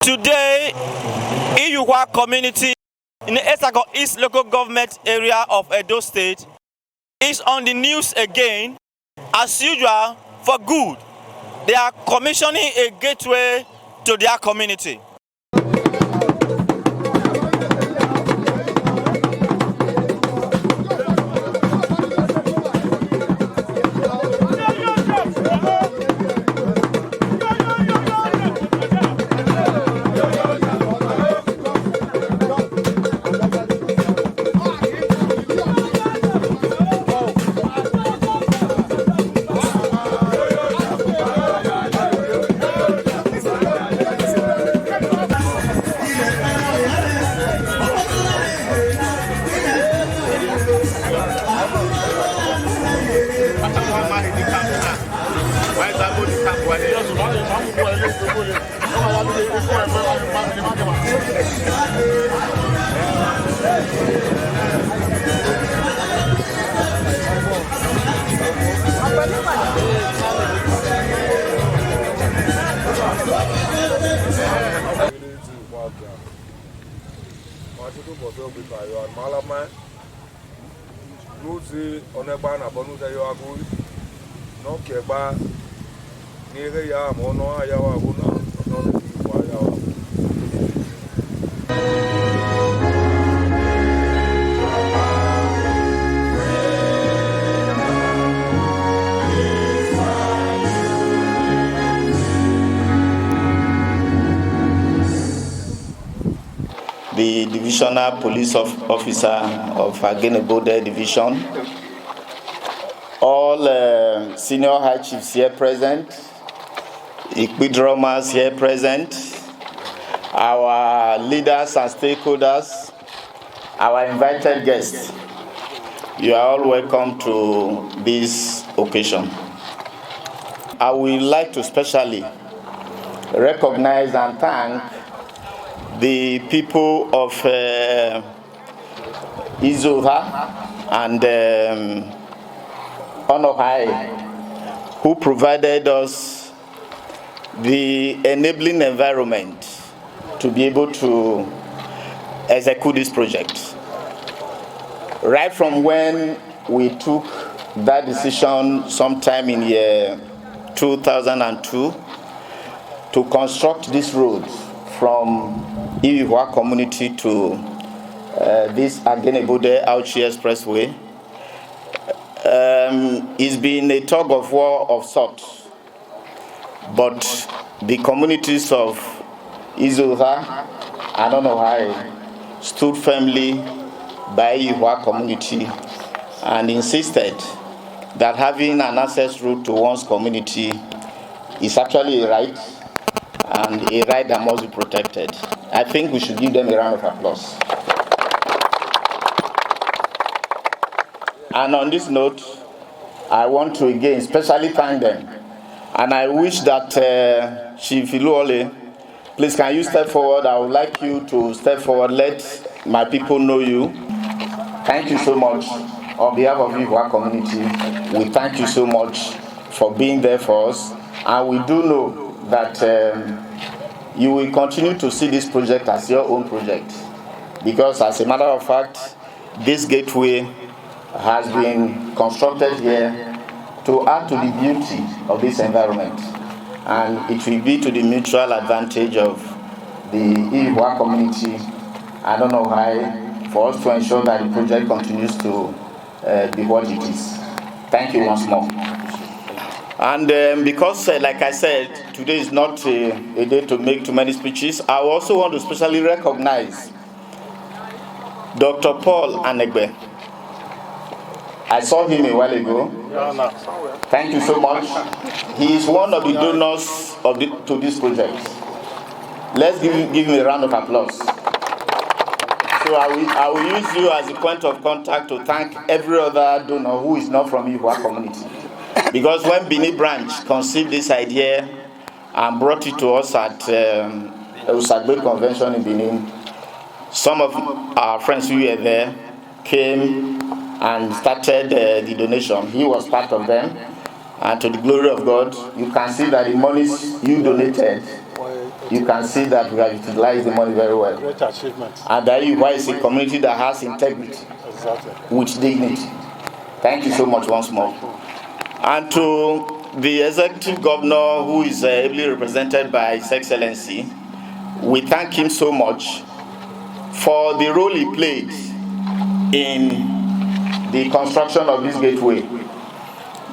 Today, UKHUA community in the Esago East local government area of Edo State is on the news again, as usual, for good. They are commissioning a gateway to their community. The divisional police officer of Agenebode division, all senior high chiefs here present, equidrummers here present, our leaders and stakeholders, our invited guests, you are all welcome to this occasion. I would like to specially recognize and thank the people of Izuagbe and Ozonoge, who provided us the enabling environment to be able to execute this project. Right from when we took that decision sometime in year 2002 to construct this road from UKHUA community to this Agenebode Auchi Expressway, it's been a tug of war of sorts. But the communities of Izuagbe and Ozonoge stood firmly by UKHUA community and insisted that having an access route to one's community is actually a right, and a right that must be protected. I think we should give them a round of applause. And on this note, I want to again specially thank them. And I wish that Chief Iluole, please can you step forward? I would like you to step forward. Let my people know you. Thank you so much. On behalf of the UKHUA community, we thank you so much for being there for us. And we do know that you will continue to see this project as your own project, because as a matter of fact, this gateway has been constructed here to add to the beauty of this environment, and it will be to the mutual advantage of the UKHUA community and Ozonoge for us to ensure that the project continues to be what it is. Thank you once more. And because, like I said, today is not a day to make too many speeches, I also want to specially recognize Dr. Paul Engr. I saw him a while ago. Thank you so much. He is one of the donors to this project. Let's give him a round of applause. So I will use you as a point of contact to thank every other donor who is not from the UKHUA community. Because when Bini branch conceived this idea and brought it to us at Izuagbe convention in Benin, some of our friends who were there came and started the donation. He was part of them, and to the glory of God, you can see that the monies you donated you can see that we have utilized the money very well. Great achievement. And that UKHUA is a community that has integrity, with dignity. Thank you so much once more. And to the executive governor, who is ably represented by His Excellency, we thank him so much for the role he played in the construction of this gateway.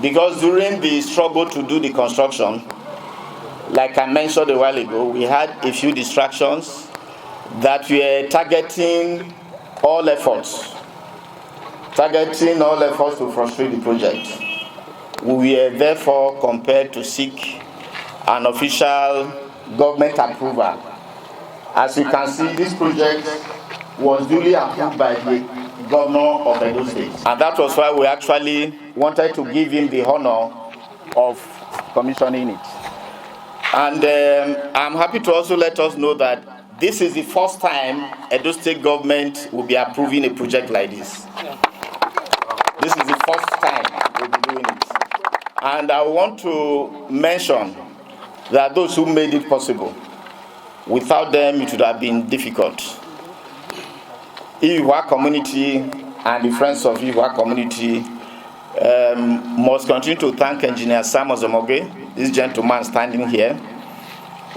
Because during the struggle to do the construction, like I mentioned a while ago, we had a few distractions that were targeting all efforts to frustrate the project. We were therefore compelled to seek an official government approval. As you can see, this project was duly approved by the governor of Edo State. And that was why we actually wanted to give him the honor of commissioning it. And I'm happy to also let us know that this is the first time Edo State government will be approving a project like this. This is the first time we'll be doing it. And I want to mention that those who made it possible, without them it would have been difficult. UKHUA community and the friends of UKHUA community must continue to thank Engineer CEM Ozonoge, this gentleman standing here,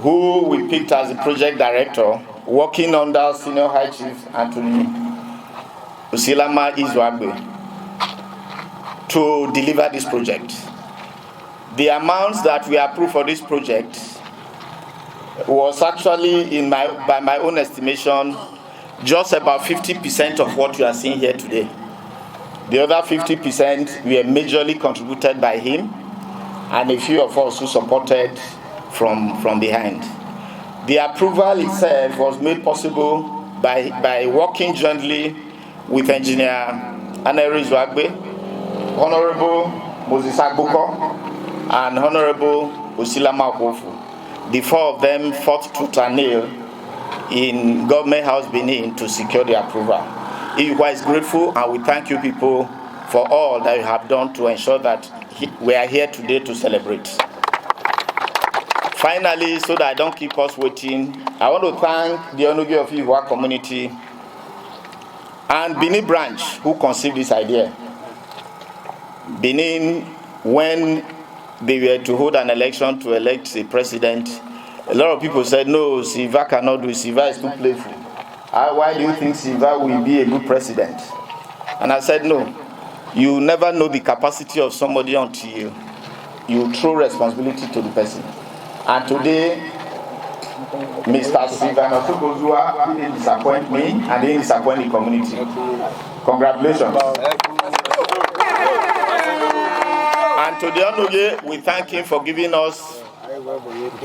who we picked as the project director, working under Senior High Chief Anthony Izuagbe, to deliver this project. The amounts that we approved for this project was actually, by my own estimation, just about 50% of what you are seeing here today. The other 50% were majorly contributed by him and a few of us who supported from behind. The approval itself was made possible by working jointly with Engineer Izuagbe, Honorable Moses Agboko, and Honorable Osilama Okwofu. The four of them fought tooth and nail in Government House Benin to secure the approval. UKHUA is grateful, and we thank you people for all that you have done to ensure that we are here today to celebrate. Finally, so that I don't keep us waiting, I want to thank the Ozonoge of UKHUA community and Benin branch who conceived this idea. Benin, when they were to hold an election to elect a president, a lot of people said, no, Silva cannot do it. Silva is too playful. Why do you think Silva will be a good president? And I said, no. You never know the capacity of somebody until you throw responsibility to the person. And today, Mr. Silva Ozonoge didn't disappoint me and didn't disappoint the community. Congratulations. And to the Ozonoge, we thank him for giving us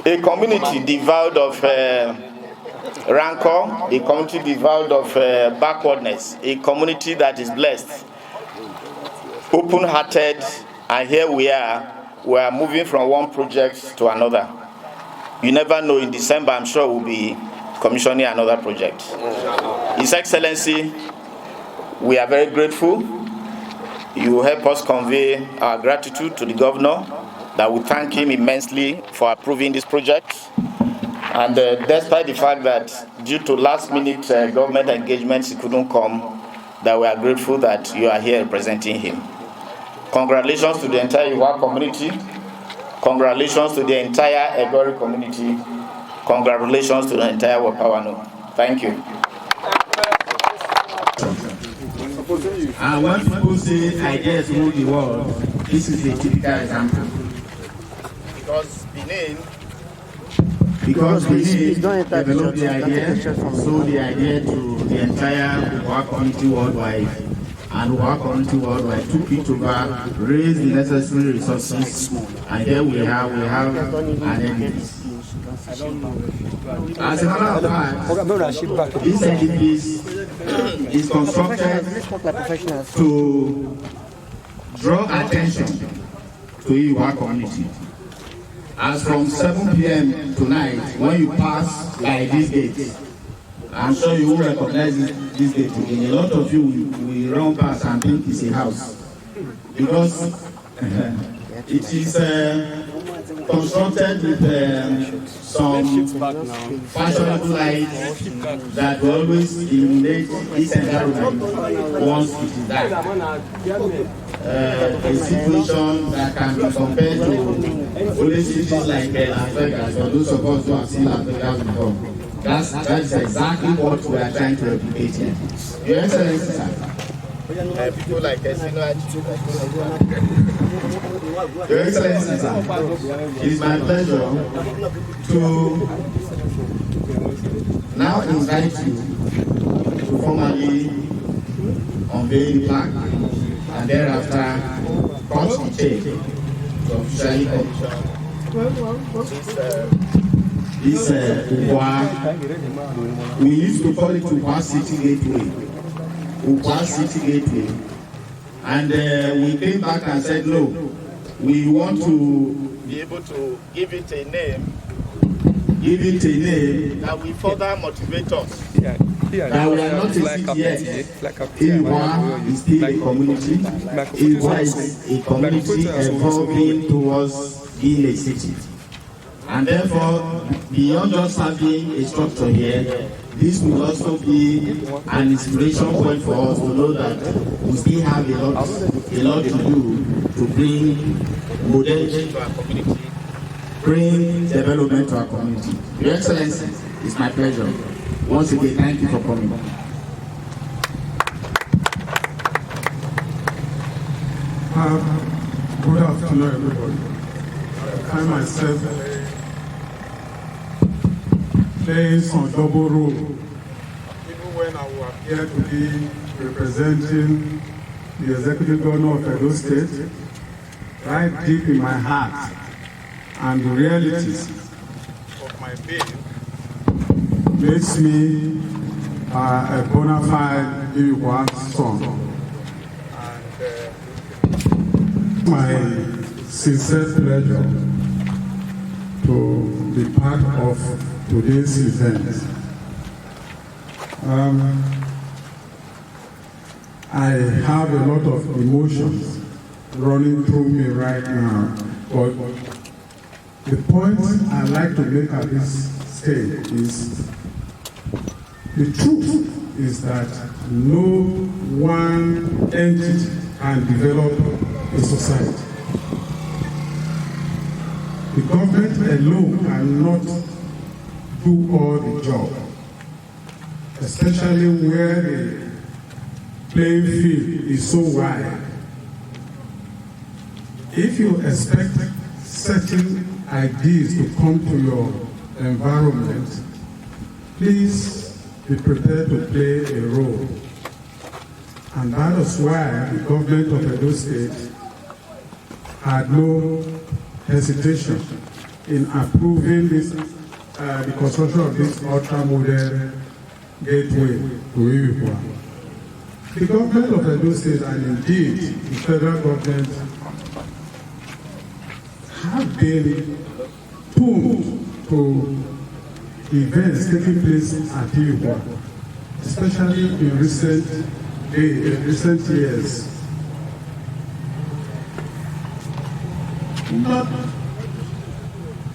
a community devoid of rancor, a community devoid of backwardness, a community that is blessed, open-hearted, and here we are moving from one project to another. You never know, in December I'm sure we'll be commissioning another project. His Excellency, we are very grateful. You help us convey our gratitude to the governor, that we thank him immensely for approving this project. And despite the fact that due to last-minute government engagements he couldn't come, that we are grateful that you are here representing him. Congratulations to the entire UKHUA community. Congratulations to the entire Engr community. Congratulations to the entire Wakawano. Thank you. And when people say ideas rule the world, this is a typical example. Because Benin developed the idea, sold the idea to the entire UKHUA community worldwide, and UKHUA community worldwide took it over, raised the necessary resources, and here we have an edifice. As a matter of fact, this edifice is constructed to draw attention to UKHUA community. As from 7 p.m. tonight, when you pass by this gate, I'm sure you will recognize this gate again. A lot of you will run past and think it's a house. Because it is constructed with some fashionable lights that will always illuminate this environment once it is dark. A situation that can be compared to only cities like Las Vegas, or those of us who have seen Las Vegas before. That's exactly what we are trying to replicate here. Your Excellency, sir. People like Your Excellency, sir, it is my pleasure to now invite you to formally unveil the plaque and thereafter cut the tape to officially commission this UKHUA. We used to call it UKHUA City Gateway. UKHUA City Gateway. And we came back and said, no, we want to be able to give it a name that will further motivate us. That we are not a city yet. UKHUA is still a community. UKHUA is a community evolving towards being a city. And therefore, beyond just having a structure here, this will also be an inspiration point for us to know that we still have a lot to do to bring modernity to our community, bring development to our community. Your Excellency, it's my pleasure. Once again, thank you for coming. Good afternoon, everybody. I myself playing some double role, even when I will appear to be representing the Executive Governor of Edo State, right deep in my heart, and the realities of my being makes me a bona fide UKHUA son. And my sincere pleasure to be part of today's event. I have a lot of emotions running through me right now, but the point I'd like to make at this stage is the truth is that no one entity can develop a society. The government alone cannot do all the job, especially where the playing field is so wide. If you expect certain ideas to come to your environment, please be prepared to play a role. And that is why the government of Edo State had no hesitation in approving this, the construction of this ultra-modern gateway to UKHUA. The government of Edo State and indeed the federal government have been tuned to events taking place at UKHUA, especially in recent years. Not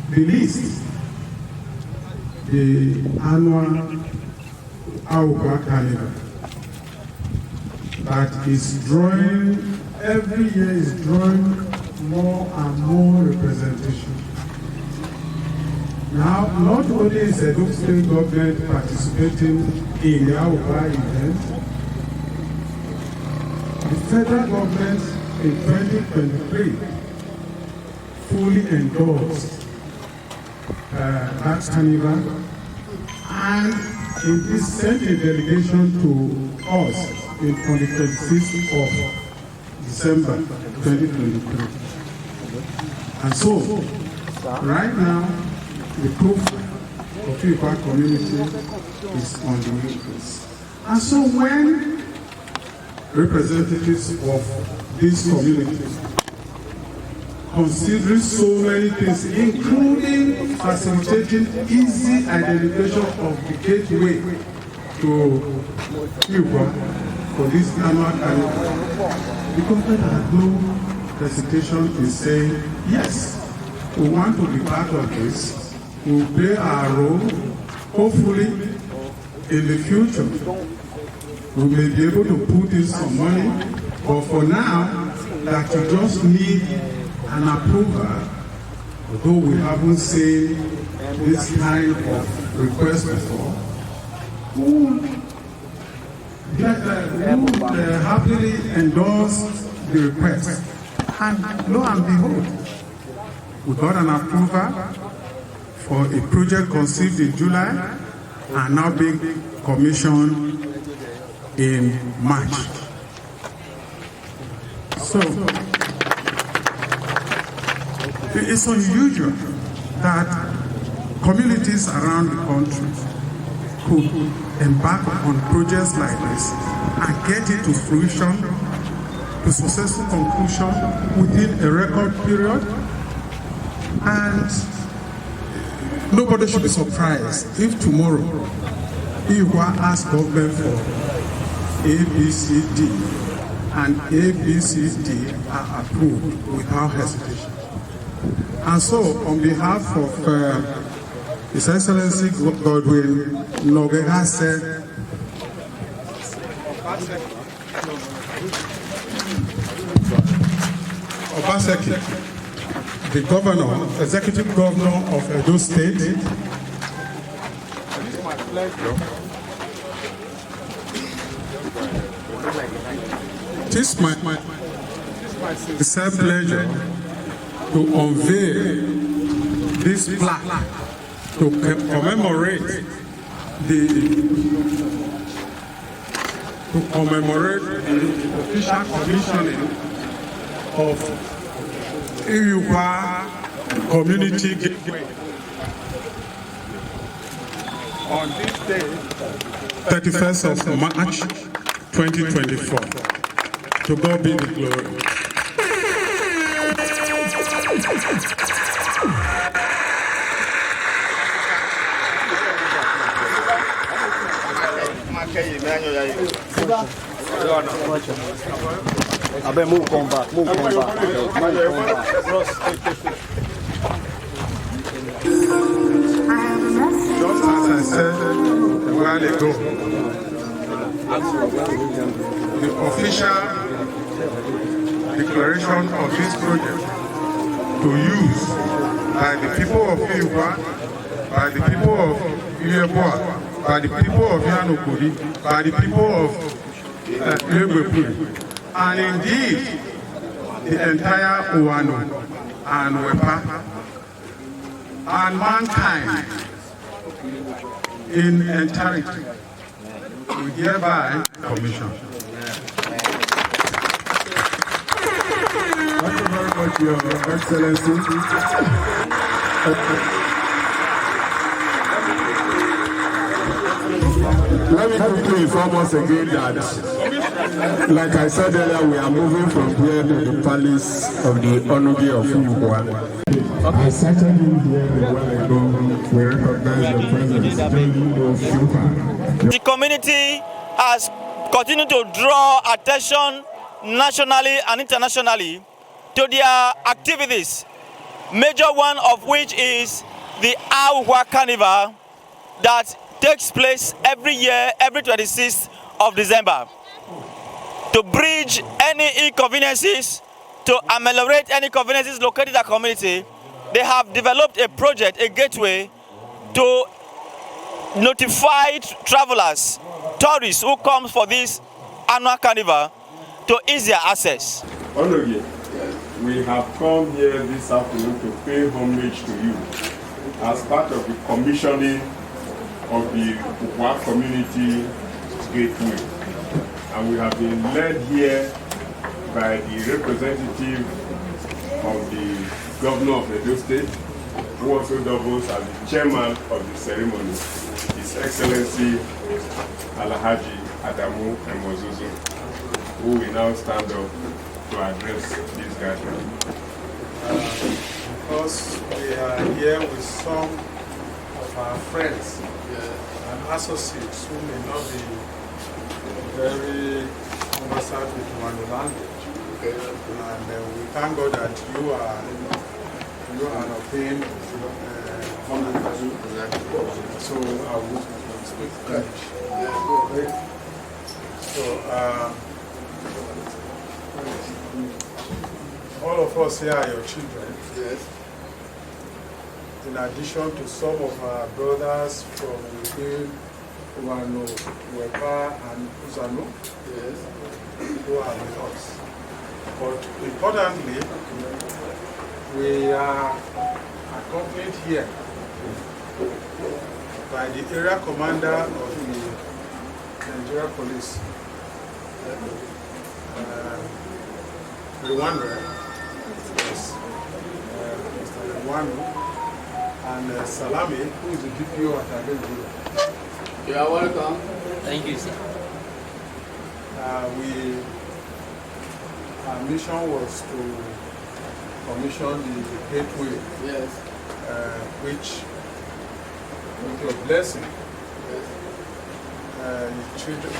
the least, the annual UKHUA Carnival that is drawing, every year is drawing more and more representation. Now, not only is the Edo State government participating in the UKHUA event, the federal government in 2023 fully endorsed that carnival, and it is sent a delegation to us on the 26th of December 2023. And so, right now, the profile of the UKHUA community is on the increase. And so when representatives of this community considering so many things, including facilitating easy identification of the gateway to UKHUA for this annual carnival, the government had no hesitation in saying, yes, we want to be part of this. We will play our role. Hopefully, in the future, we may be able to put in some money. But for now, that you just need an approval, although we haven't seen this kind of request before, who happily endorse the request. And lo and behold, we got an approval for a project conceived in July and now being commissioned in March. So, it's unusual that communities around the country could embark on projects like this and get it to fruition, to successful conclusion within a record period. And nobody should be surprised if tomorrow UKHUA asks government for ABCD and ABCD are approved without hesitation. And so, on behalf of His Excellency Godwin Nogega said, Obaseki, the governor, executive governor of Edo State, it is my pleasure to unveil this plaque to commemorate the official commissioning of UKHUA Community Gateway on this day, 31st of March 2024. To God be the glory. Move combat. Just as I said a while ago, the official declaration of this project to use by the people of UKHUA, by the people of Izuagbe, by the people of Yanokuri, by the people of Engr, and indeed the entire Uwano and Wepa and mankind in entirety, we hereby commission. Thank you very much, Your Excellency. Let me quickly inform us again that, like I said earlier, we are moving from here to the palace of the Ozonoge of UKHUA. I started in here a while ago. We recognize the presence of UKHUA. The community has continued to draw attention nationally and internationally to their activities, major one of which is the UKHUA Carnival that takes place every year, every 26th of December. To bridge any inconveniences, to ameliorate any inconveniences located in the community, they have developed a project, a gateway, to notify travelers, tourists who come for this annual carnival to easier access. Ozonoge, we have come here this afternoon to pay homage to you as part of the commissioning of the UKHUA Community Gateway. And we have been led here by the representative of the governor of Edo State, who also doubles as the chairman of the ceremony, His Excellency Alhaji Adamu Emozozo, who will now stand up to address this gathering. Because we are here with some of our friends and associates who may not be very conversant with one language. And we thank God that you are you and obtain honor. So I will speak French. So all of us here are your children. Yes. In addition to some of our brothers from within Uwano, Wepa, and Uzano, Yes. who are with us. But importantly, we are accompanied here by the area commander of the Nigeria Police, Rwanda, yes, Mr. Rwanda, and Salami, who is the DPO at Adenji. You are welcome. Thank you, sir. Our mission was to commission the gateway, Yes. which, with your blessing, Yes.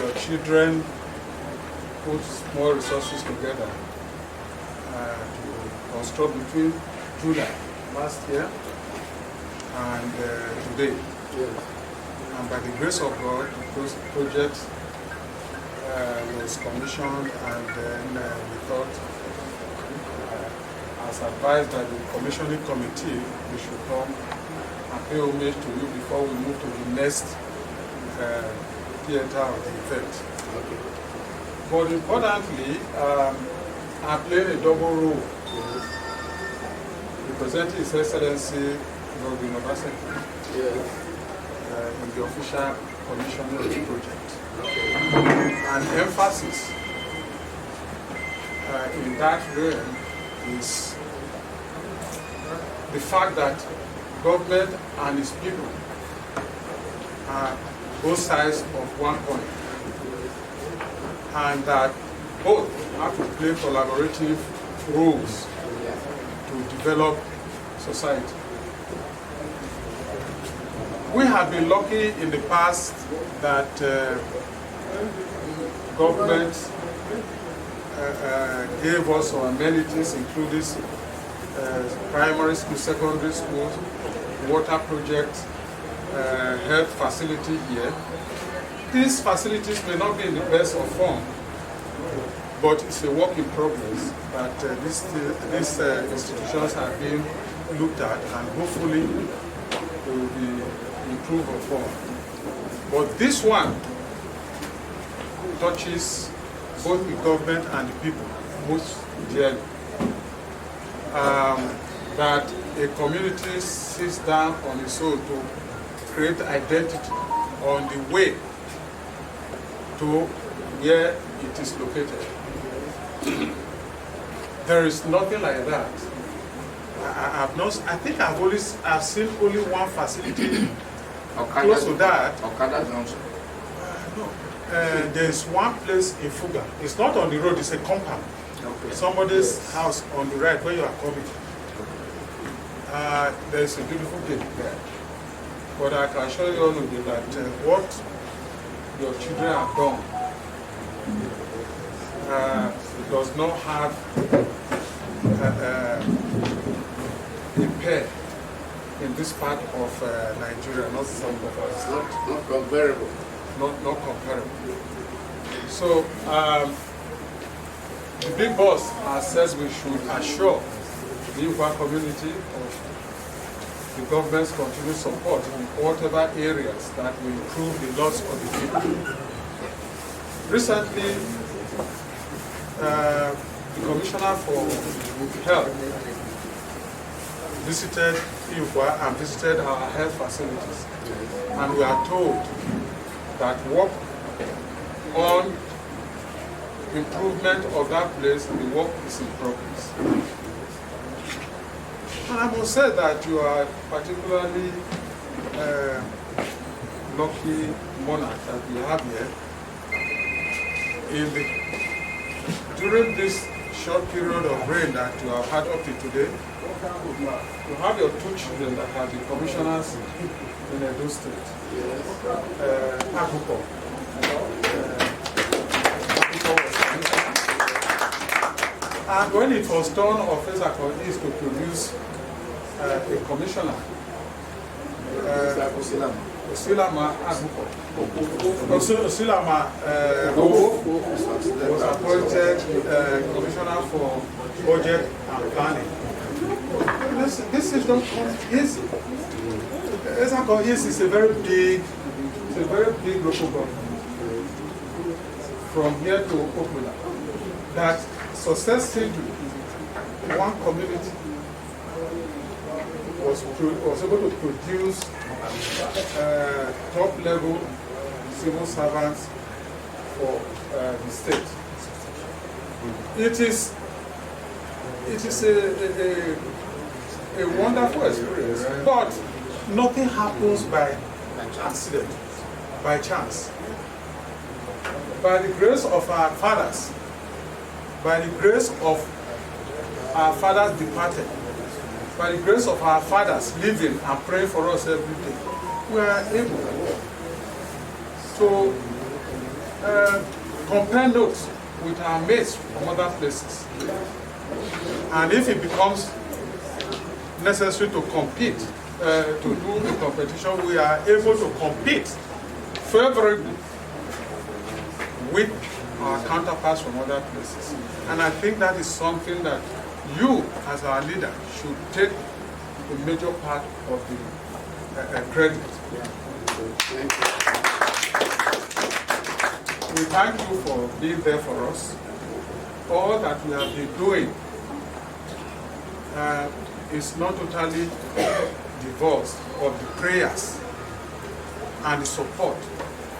your children put small resources together to construct between July last year and today. Yes. And by the grace of God, the project was commissioned, and then we thought, as advised by the commissioning committee, we should come and pay homage to you before we move to the next theater of the event. Okay. But importantly, I played a double role, representing His Excellency Lord University. Yes. In the official commissioning of the project. Okay. An emphasis in that realm is the fact that government and its people are both sides of one coin, and that both have to play collaborative roles to develop society. We have been lucky in the past that government gave us some amenities, including primary school, secondary schools, water projects, health facility here. These facilities may not be in the best of form, but it's a work in progress that these institutions have been looked at, and hopefully will be improved upon. But this one touches both the government and the people most dearly. That a community sits down on its own to create identity on the way to where it is located. There is nothing like that. I've seen only one facility close to that. Okada Junction. No. There's one place in Fuga. It's not on the road, it's a compound. Okay. Somebody's house on the right where you are coming. There's a beautiful gate there. But I can assure you all of you that what your children have done does not have a pair in this part of Nigeria, not some of us. Not comparable. Not comparable. So the big boss has said we should assure the UKHUA community of the government's continued support in whatever areas that will improve the loss of the people. Recently, the Commissioner for Health visited UKHUA and visited our health facilities, and we are told that work on improvement of that place, the work is in progress. And I must say that you are particularly lucky monarch that we have here. During this short period of rain that you have had up to today, you have your two children that have been commissioners in Edo State. Akuko. And when it was done, Officer is to produce a commissioner, Osilama was appointed commissioner for budget and planning. This is not easy. It's a very big local government. From here to Okula, that successively one community was able to produce top-level civil servants for the state. It is a wonderful experience, but nothing happens by accident, by chance. By the grace of our fathers, by the grace of our fathers departed, by the grace of our fathers living and praying for us every day, we are able to compare notes with our mates from other places. And if it becomes necessary to compete, to do a competition, we are able to compete favorably with our counterparts from other places. And I think that is something that you, as our leader, should take a major part of the credit. Thank you. We thank you for being there for us. All that we have been doing is not totally divorced of the prayers and the support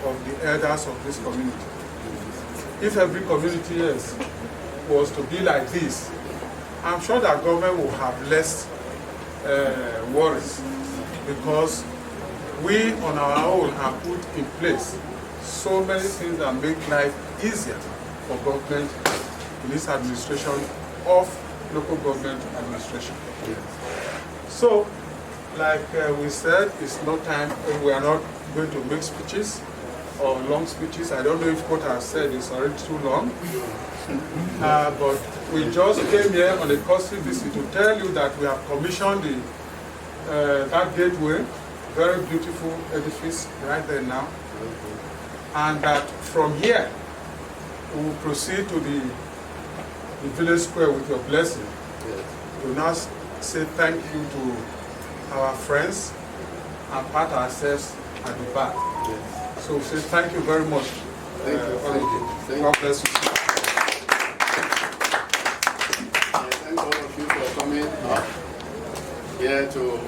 of the elders of this community. If every community else was to be like this, I'm sure that government will have less worries, because we on our own have put in place so many things that make life easier for government in this administration of local government administration. So, like we said, it's no time, we are not going to make speeches or long speeches. I don't know if what I've said is already too long, but we just came here on a courtesy visit to tell you that we have commissioned that gateway, very beautiful edifice right there now, and that from here we will proceed to the village square with your blessing. We now say thank you to our friends and pat ourselves at the back. So we say thank you very much. Thank you. All of you. God bless you. Thank all of you for coming up here to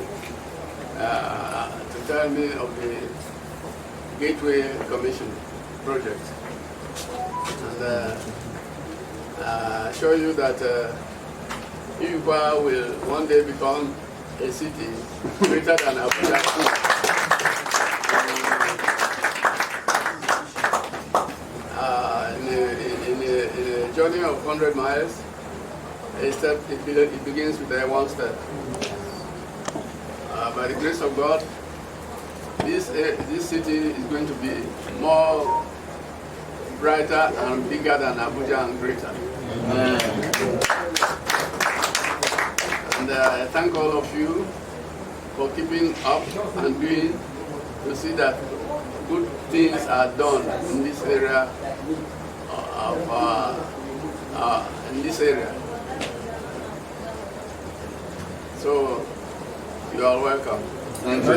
tell me of the Gateway Commission project, and show you that UKHUA will one day become a city greater than Abuja. In a journey of 100 miles, it begins with a one step. By the grace of God, this city is going to be more brighter and bigger than Abuja and greater. And I thank all of you for keeping up and doing to see that good things are done in this area So you are welcome. Thank you.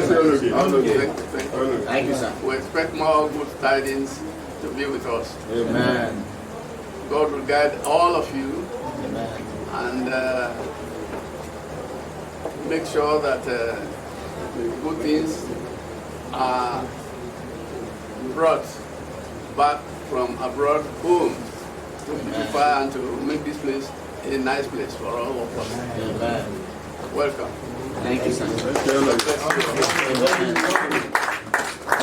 Thank you, sir. We expect more good tidings to be with us. Amen. God will guide all of you. Amen. And make sure that good things are brought back from abroad home to beautify and to make this place a nice place for all of us. Amen. Welcome. Thank you, sir.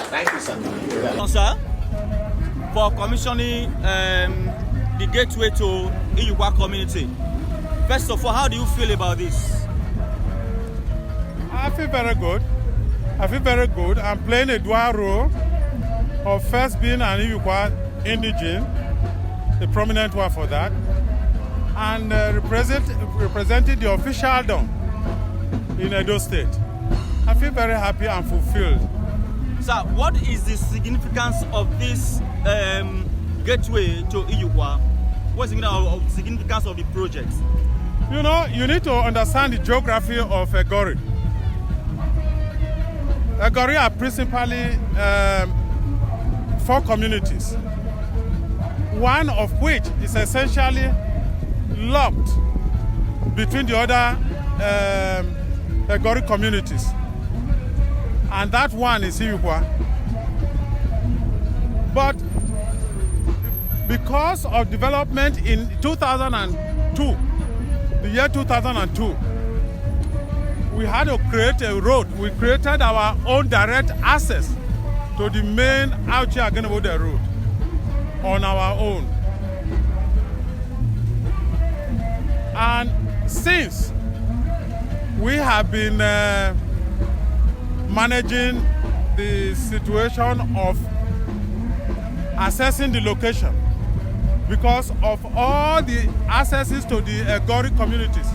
Thank you, sir. Sir, for commissioning the gateway to UKHUA community. First of all, how do you feel about this? I feel very good. I'm playing a dual role of first being an UKHUA indigene, a prominent one for that, and representing the officialdom in Edo State. I feel very happy and fulfilled. Sir, what is the significance of this gateway to UKHUA? What's the significance of the project? You know, you need to understand the geography of Engr. Engr are principally 4 communities, one of which is essentially locked between the other Engr communities. And that one is UKHUA. But because of development in 2002, the year 2002, we had to create a road. We created our own direct access to the main Izuagbe road on our own. And since we have been managing the situation of assessing the location because of all the accesses to the Engr communities.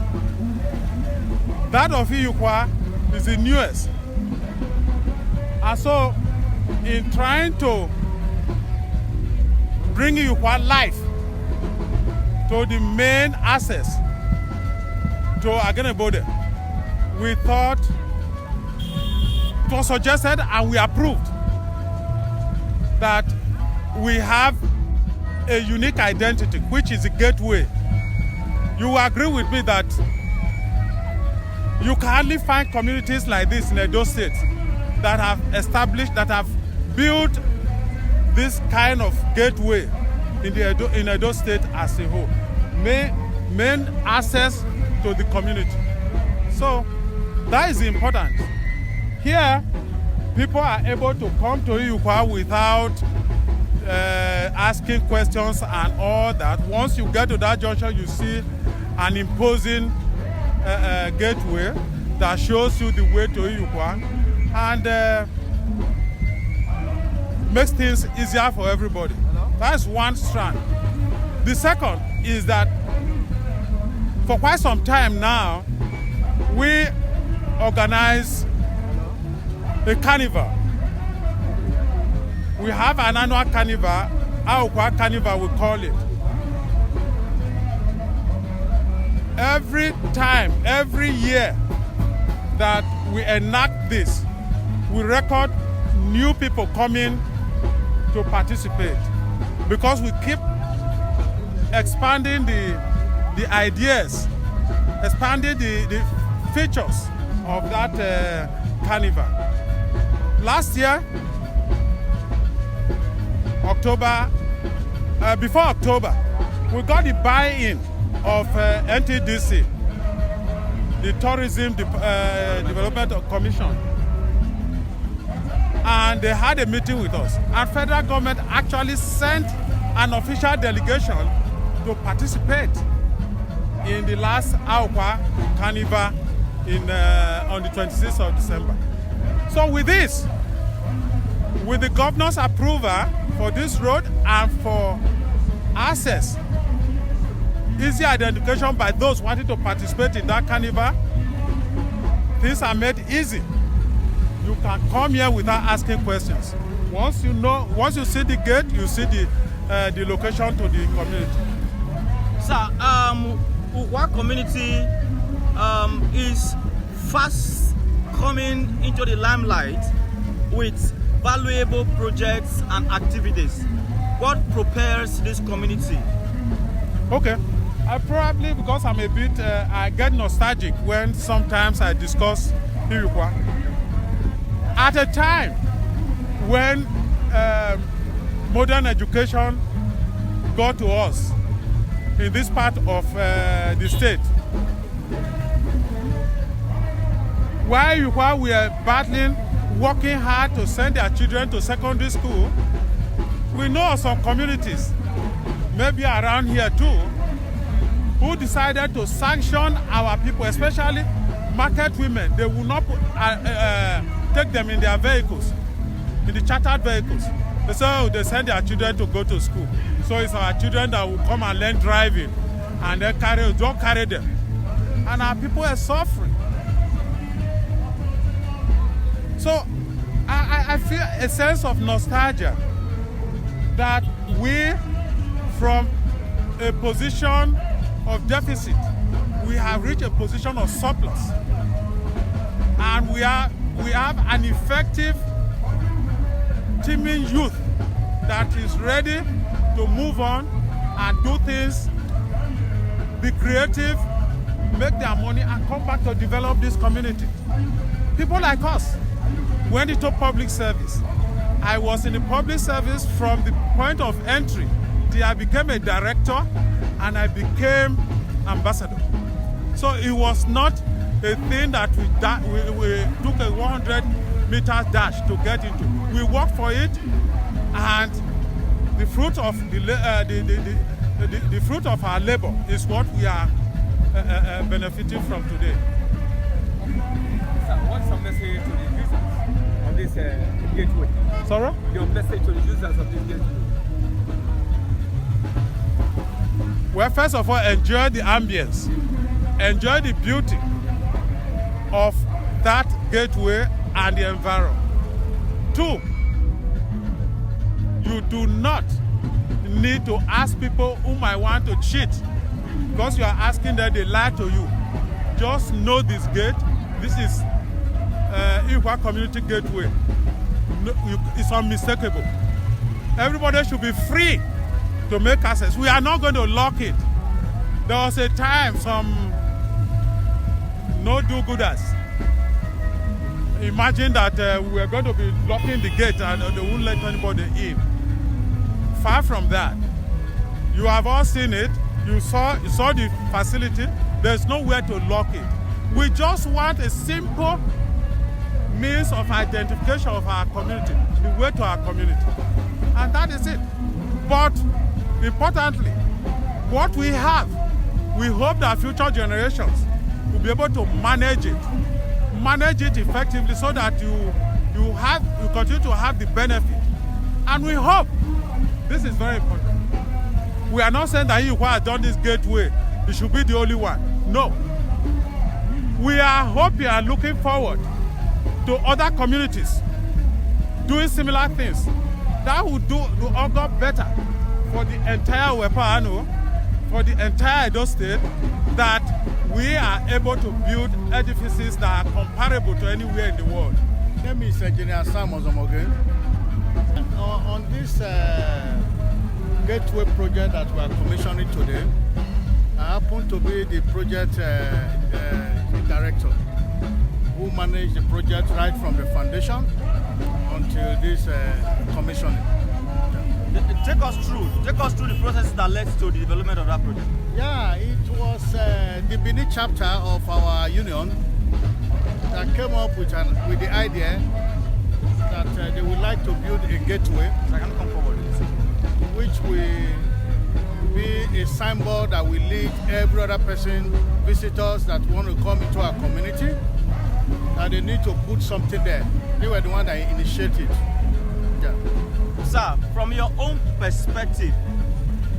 That of UKHUA is the newest. And so, in trying to bring UKHUA life to the main access to Agenebode, we thought it was suggested and we approved that we have a unique identity, which is the gateway. You will agree with me that you can hardly find communities like this in Edo State that have established, that have built this kind of gateway in Edo State as a whole. Main access to the community. So that is important. Here, people are able to come to UKHUA without asking questions and all that. Once you get to that junction, you see an imposing gateway that shows you the way to UKHUA and makes things easier for everybody. That's one strand. The second is that for quite some time now, we organize a carnival. We have an annual carnival, UKHUA Carnival we call it. Every time, every year that we enact this, we record new people coming to participate because we keep expanding the ideas, expanding the features of that carnival. Last year, before October, we got the buy-in of NTDC, the Tourism Development Commission, and they had a meeting with us. And federal government actually sent an official delegation to participate in the last UKHUA Carnival on the 26th of December. So with this, with the governor's approval for this road and for access, easy identification by those wanting to participate in that carnival, things are made easy. You can come here without asking questions. Once you see the gate, you see the location to the community. Sir, UKHUA community is fast coming into the limelight with valuable projects and activities. What prepares this community? Okay, I probably, because I'm a bit, I get nostalgic when sometimes I discuss UKHUA. At a time when modern education got to us in this part of the state, while UKHUA were battling, working hard to send their children to secondary school, we know some communities, maybe around here too, who decided to sanction our people, especially market women. They will not take them in their vehicles, in the chartered vehicles. So they send their children to go to school. So it's our children that will come and learn driving, and they don't carry them. And our people are suffering. So I feel a sense of nostalgia that we, from a position of deficit, we have reached a position of surplus. And we have an effective teeming youth that is ready to move on and do things, be creative, make their money, and come back to develop this community. People like us went into public service. I was in the public service from the point of entry till I became a director and I became ambassador. So it was not a thing that we took a 100-meter dash to get into. We worked for it, and the fruit of the fruit of our labor is what we are benefiting from today. So what's your message to the users of this gateway? Sorry? Your message to the users of this gateway? Well, first of all, enjoy the ambience, enjoy the beauty of that gateway and the environment. 2, you do not need to ask people who might want to cheat because you are asking them, they lie to you. Just know this gate. This is UKHUA Community Gateway. It's unmistakable. Everybody should be free to make access. We are not going to lock it. There was a time some no do-gooders imagine that we were going to be locking the gate and they won't let anybody in. Far from that. You have all seen it. You saw the facility. There's nowhere to lock it. We just want a simple means of identification of our community, the way to our community. And that is it. But importantly, what we have, we hope that future generations will be able to manage it effectively so that you continue to have the benefit. And we hope, this is very important. We are not saying that UKHUA has done this gateway, it should be the only one. No. We are hoping and looking forward to other communities doing similar things. That would do augur better for the entire Wepaano, for the entire Edo State, that we are able to build edifices that are comparable to anywhere in the world. My name is Engineer Sam Ozonoge. On this gateway project that we are commissioning today, I happen to be the project director who managed the project right from the foundation until this commissioning. Take us through the process that led to the development of that project. Yeah, it was the Benin chapter of our union that came up with the idea that they would like to build a gateway, which will be a signboard that will lead every other person, visitors that want to come into our community, that they need to put something there. They were the one that initiated. Yeah. Sir, from your own perspective,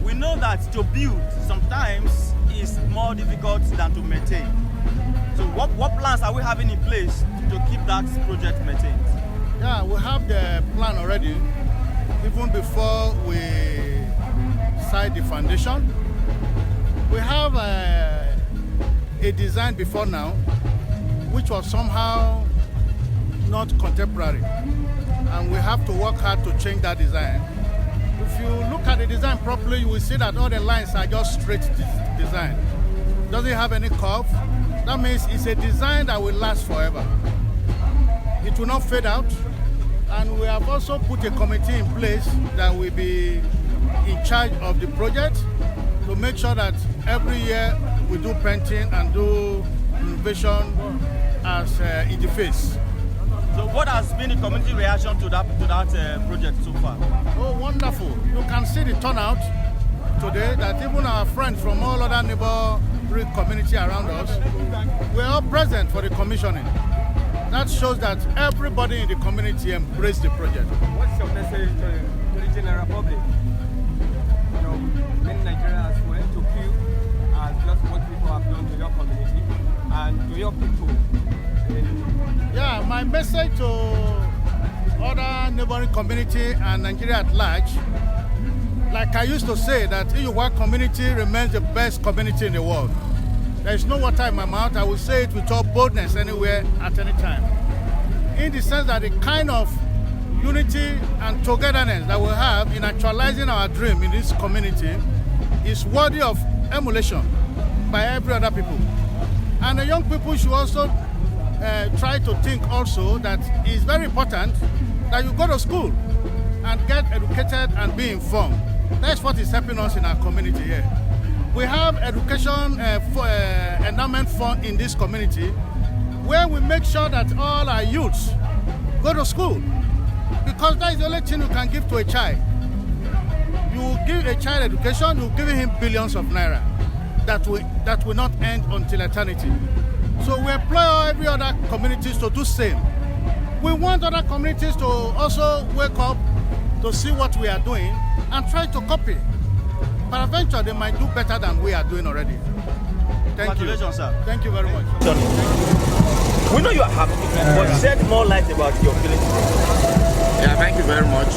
we know that to build sometimes is more difficult than to maintain. So what plans are we having in place to keep that project maintained? Yeah, we have the plan already. Even before we site the foundation, we have a design before now, which was somehow not contemporary. And we have to work hard to change that design. If you look at the design properly, you will see that all the lines are just straight design. It doesn't have any curve. That means it's a design that will last forever. It will not fade out. And we have also put a committee in place that will be in charge of the project to make sure that every year we do painting and do innovation as it defeats. So what has been the community reaction to that project so far? Oh, wonderful. You can see the turnout today, that even our friends from all other neighboring community around us, we're all present for the commissioning. That shows that everybody in the community embraced the project. What's your message to the general public? You know, many Nigerians went to queue and just what people have done to your community and to your people. Yeah, my message to other neighboring community and Nigeria at large, like I used to say, that UKHUA community remains the best community in the world. There is no water in my mouth. I will say it with all boldness anywhere at any time. In the sense that the kind of unity and togetherness that we have in actualizing our dream in this community is worthy of emulation by every other people. And the young people should also try to think also that it's very important that you go to school and get educated and be informed. That's what is helping us in our community here. We have education endowment fund in this community where we make sure that all our youths go to school, because that is the only thing you can give to a child. You give a child education, you give him billions of naira that will not end until eternity. So we employ every other communities to do same. We want other communities to also wake up to see what we are doing and try to copy. But eventually they might do better than we are doing already. Thank you. Sir. Thank you very much. We know you are happy, but shed more light about your feelings. Yeah, thank you very much.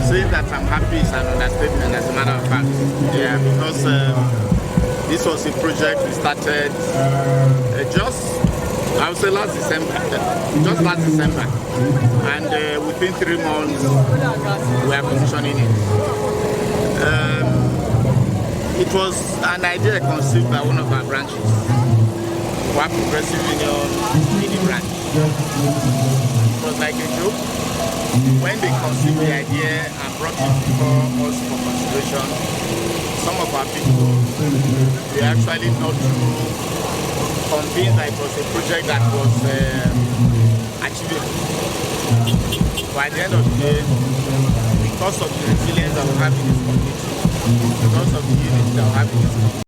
Saying that I'm happy is an understatement, as a matter of fact. Yeah, because this was a project we started I would say last December, and within 3 months we are commissioning it. It was an idea conceived by one of our branches, our Progressive Union Mini branch. It was like a joke. When they conceived the idea and brought it before us for consideration, some of our people were actually not convinced that it was a project that was achievable. But at the end of the day, because of the resilience that we have in this community, because of the unity that we have in this community,